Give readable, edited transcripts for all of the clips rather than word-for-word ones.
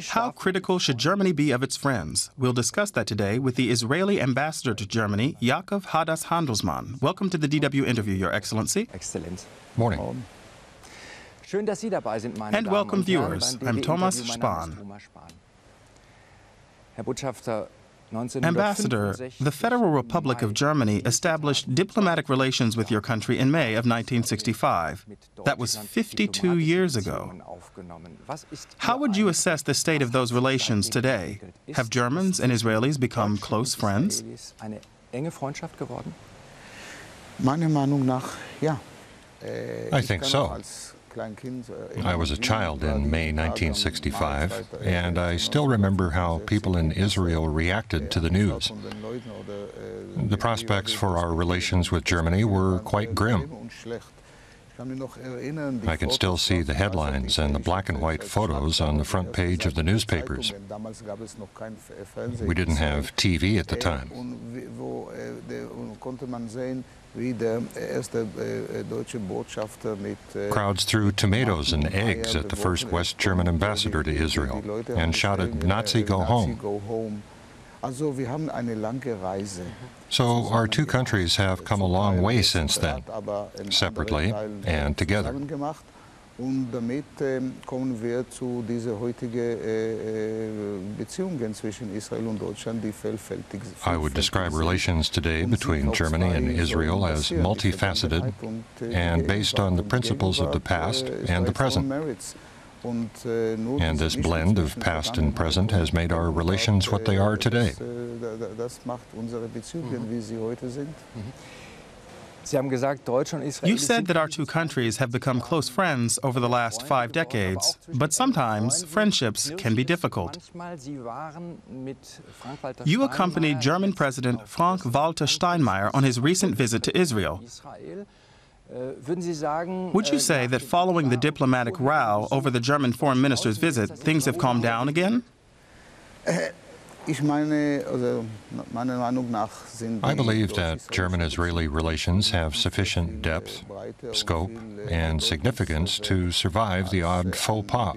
How critical should Germany be of its friends? We'll discuss that today with the Israeli ambassador to Germany, Yakov Hadas-Handelsman. Welcome to the DW interview, Your Excellency. Excellent. Morning. Schön, dass Sie dabei sind, meine And Damen welcome und Herren, viewers. beim I'm DW Thomas Interview. Mein Name ist Spahn. Thomas Spahn. Herr Botschafter, Ambassador, the Federal Republic of Germany established diplomatic relations with your country in May of 1965. That was 52 years ago. How would you assess the state of those relations today? Have Germans and Israelis become close friends? Eine enge Freundschaft geworden? Meiner Meinung nach, ja. I think so. I was a child in May 1965, and I still remember how people in Israel reacted to the news. The prospects for our relations with Germany were quite grim. I can still see the headlines and the black and white photos on the front page of the newspapers. We didn't have TV at the time. Crowds threw tomatoes and eggs at the first West German ambassador to Israel and shouted, "Nazi, go home." So our two countries have come a long way since then, separately and together. I would describe relations today between Germany and Israel as multifaceted and based on the principles of the past and the present. And this blend of past and present has made our relations what they are today. You said that our two countries have become close friends over the last 5 decades, but sometimes friendships can be difficult. You accompanied German President Frank-Walter Steinmeier on his recent visit to Israel. Would you say that following the diplomatic row over the German foreign minister's visit, things have calmed down again? I believe that German-Israeli relations have sufficient depth, scope, and significance to survive the odd faux pas.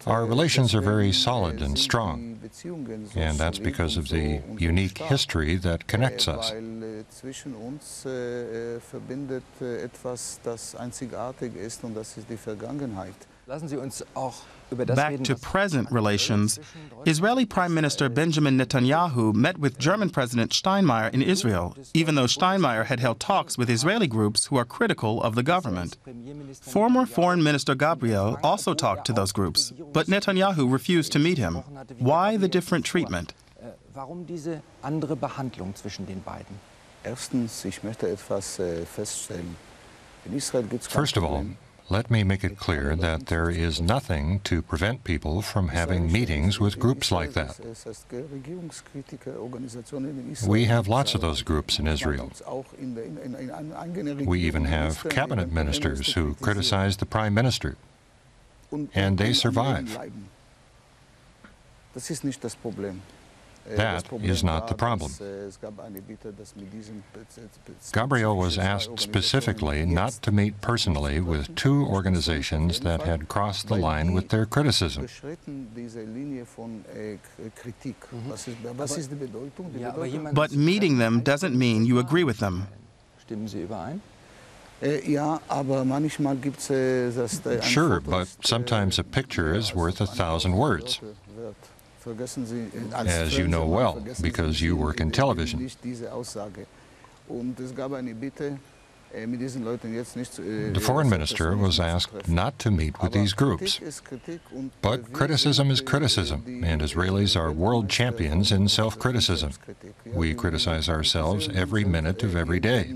Our relations are very solid and strong, and that's because of the unique history that connects us. Back to present relations, Israeli Prime Minister Benjamin Netanyahu met with German President Steinmeier in Israel, even though Steinmeier had held talks with Israeli groups who are critical of the government. Former Foreign Minister Gabriel also talked to those groups, but Netanyahu refused to meet him. Why the different treatment? Warum diese andere Behandlung zwischen den beiden? First of all, let me make it clear that there is nothing to prevent people from having meetings with groups like that. We have lots of those groups in Israel. We even have cabinet ministers who criticize the prime minister, and they survive. That is not the problem. Gabriel was asked specifically not to meet personally with two organizations that had crossed the line with their criticism. But meeting them doesn't mean you agree with them. Sure, but sometimes a picture is worth 1,000 words. As you know well, because you work in television. The foreign minister was asked not to meet with these groups. But criticism is criticism, and Israelis are world champions in self-criticism. We criticize ourselves every minute of every day.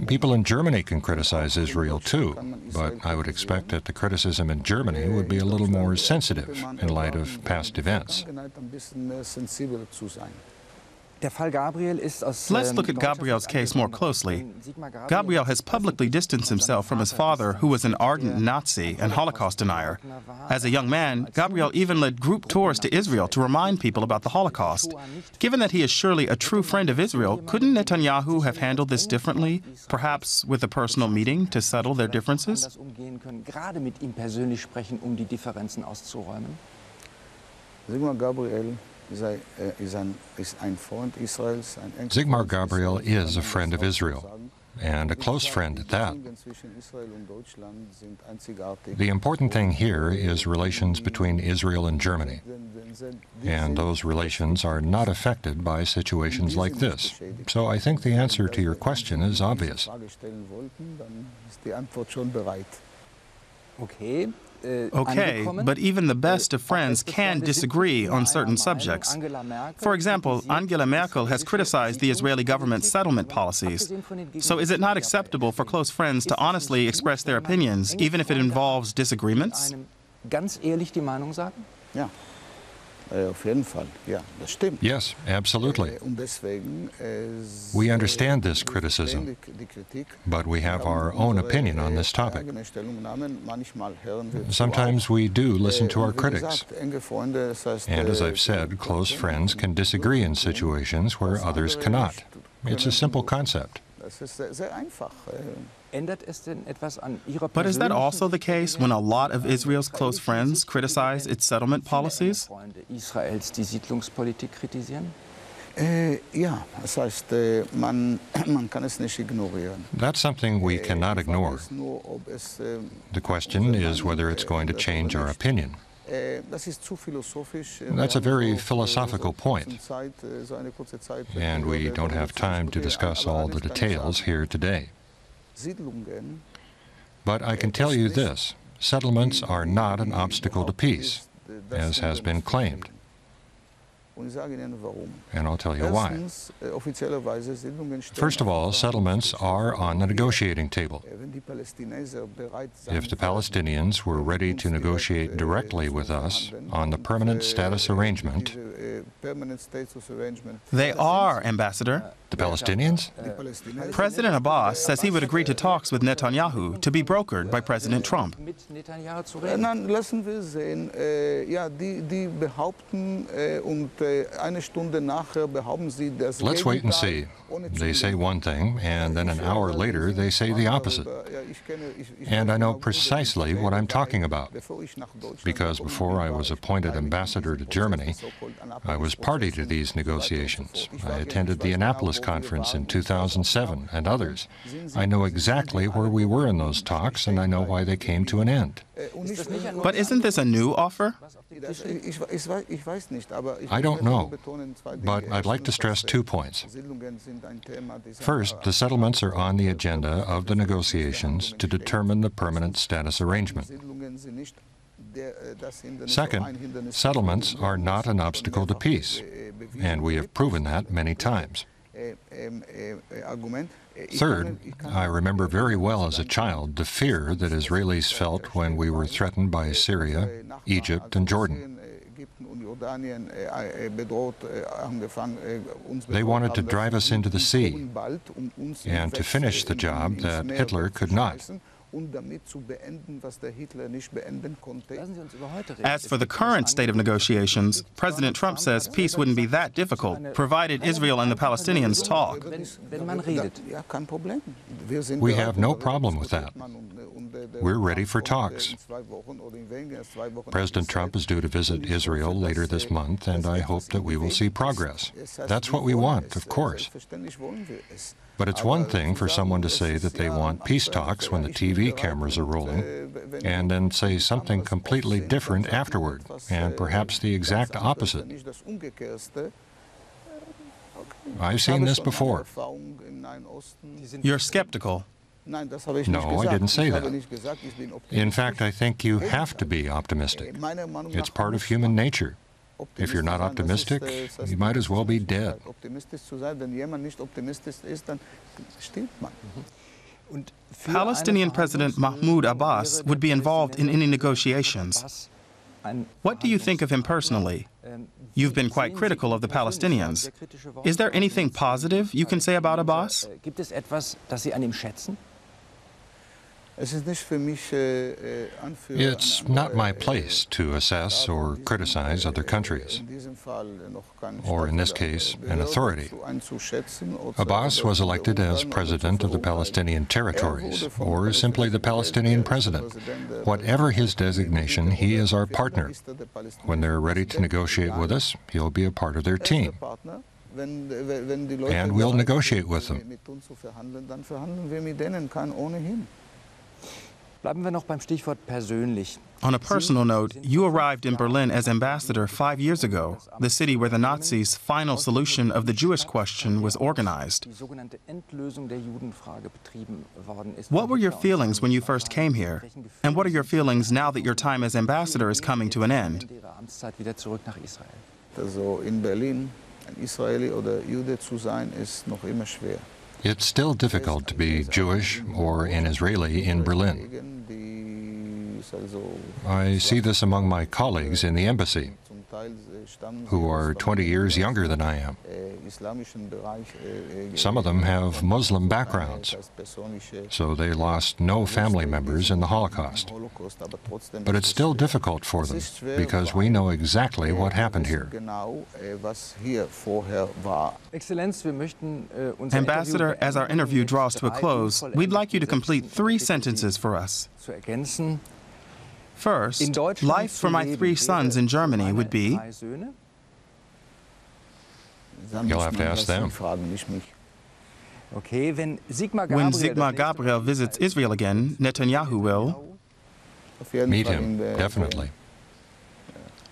People in Germany can criticize Israel too, but I would expect that the criticism in Germany would be a little more sensitive in light of past events. Let's look at Gabriel's case more closely. Gabriel has publicly distanced himself from his father, who was an ardent Nazi and Holocaust denier. As a young man, Gabriel even led group tours to Israel to remind people about the Holocaust. Given that he is surely a true friend of Israel, couldn't Netanyahu have handled this differently, perhaps with a personal meeting to settle their differences? Sigmar Gabriel is a friend of Israel, and a close friend at that. The important thing here is relations between Israel and Germany, and those relations are not affected by situations like this. So I think the answer to your question is obvious. Okay, but even the best of friends can disagree on certain subjects. For example, Angela Merkel has criticized the Israeli government's settlement policies. So is it not acceptable for close friends to honestly express their opinions, even if it involves disagreements? Yes, absolutely. We understand this criticism, but we have our own opinion on this topic. Sometimes we do listen to our critics. And as I've said, close friends can disagree in situations where others cannot. It's a simple concept. But is that also the case when a lot of Israel's close friends criticize its settlement policies? That's something we cannot ignore. The question is whether it's going to change our opinion. That's a very philosophical point, and we don't have time to discuss all the details here today. But I can tell you this: settlements are not an obstacle to peace, as has been claimed. And I'll tell you why. First of all, settlements are on the negotiating table. If the Palestinians were ready to negotiate directly with us on the permanent status arrangement, They are, Ambassador. the Palestinians? President Abbas says he would agree to talks with Netanyahu to be brokered by President Trump. Let's wait and see. They say one thing, and then an hour later they say the opposite. And I know precisely what I'm talking about, because before I was appointed ambassador to Germany, I was party to these negotiations. I attended the Annapolis Conference in 2007 and others. I know exactly where we were in those talks, and I know why they came to an end. But isn't this a new offer? I don't know, but I'd like to stress 2 points. First, the settlements are on the agenda of the negotiations to determine the permanent status arrangement. Second, settlements are not an obstacle to peace, and we have proven that many times. Third, I remember very well as a child the fear that Israelis felt when we were threatened by Syria, Egypt, and Jordan. They wanted to drive us into the sea and to finish the job that Hitler could not. As for the current state of negotiations, President Trump says peace wouldn't be that difficult, provided Israel and the Palestinians talk. We have no problem with that. We're ready for talks. President Trump is due to visit Israel later this month, and I hope that we will see progress. That's what we want, of course. But it's one thing for someone to say that they want peace talks when the TV cameras are rolling, and then say something completely different afterward, and perhaps the exact opposite. I've seen this before. You're skeptical. No, I didn't say that. In fact, I think you have to be optimistic. It's part of human nature. If you're not optimistic, you might as well be dead. Palestinian President Mahmoud Abbas would be involved in any negotiations. What do you think of him personally? You've been quite critical of the Palestinians. Is there anything positive you can say about Abbas? Gibt es etwas, das Sie an ihm schätzen? It's not my place to assess or criticize other countries, or in this case, an authority. Abbas was elected as president of the Palestinian territories, or simply the Palestinian president. Whatever his designation, he is our partner. When they're ready to negotiate with us, he'll be a part of their team. And we'll negotiate with them. Bleiben wir noch beim Stichwort persönlich. On a personal note, you arrived in Berlin as ambassador 5 years ago, the city where the Nazis' final solution of the Jewish question was organized. What were your feelings when you first came here? And what are your feelings now that your time as ambassador is coming to an end? Also in Berlin, ein Israeli oder Jude zu sein, ist noch immer schwer. It's still difficult to be Jewish or an Israeli in Berlin. I see this among my colleagues in the embassy, who are 20 years younger than I am. Some of them have Muslim backgrounds, so they lost no family members in the Holocaust. But it's still difficult for them, because we know exactly what happened here. Ambassador, as our interview draws to a close, we'd like you to complete 3 sentences for us. First, life for my 3 sons in Germany would be... You'll have to ask them. When Sigmar Gabriel visits Israel again, Netanyahu will... Meet him, definitely.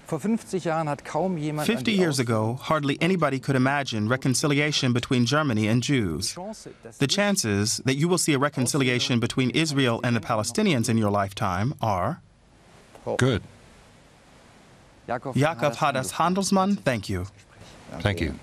50 years ago, hardly anybody could imagine reconciliation between Germany and Jews. The chances that you will see a reconciliation between Israel and the Palestinians in your lifetime are... Good. Yakov Hadas-Handelsman, thank you. Thank you.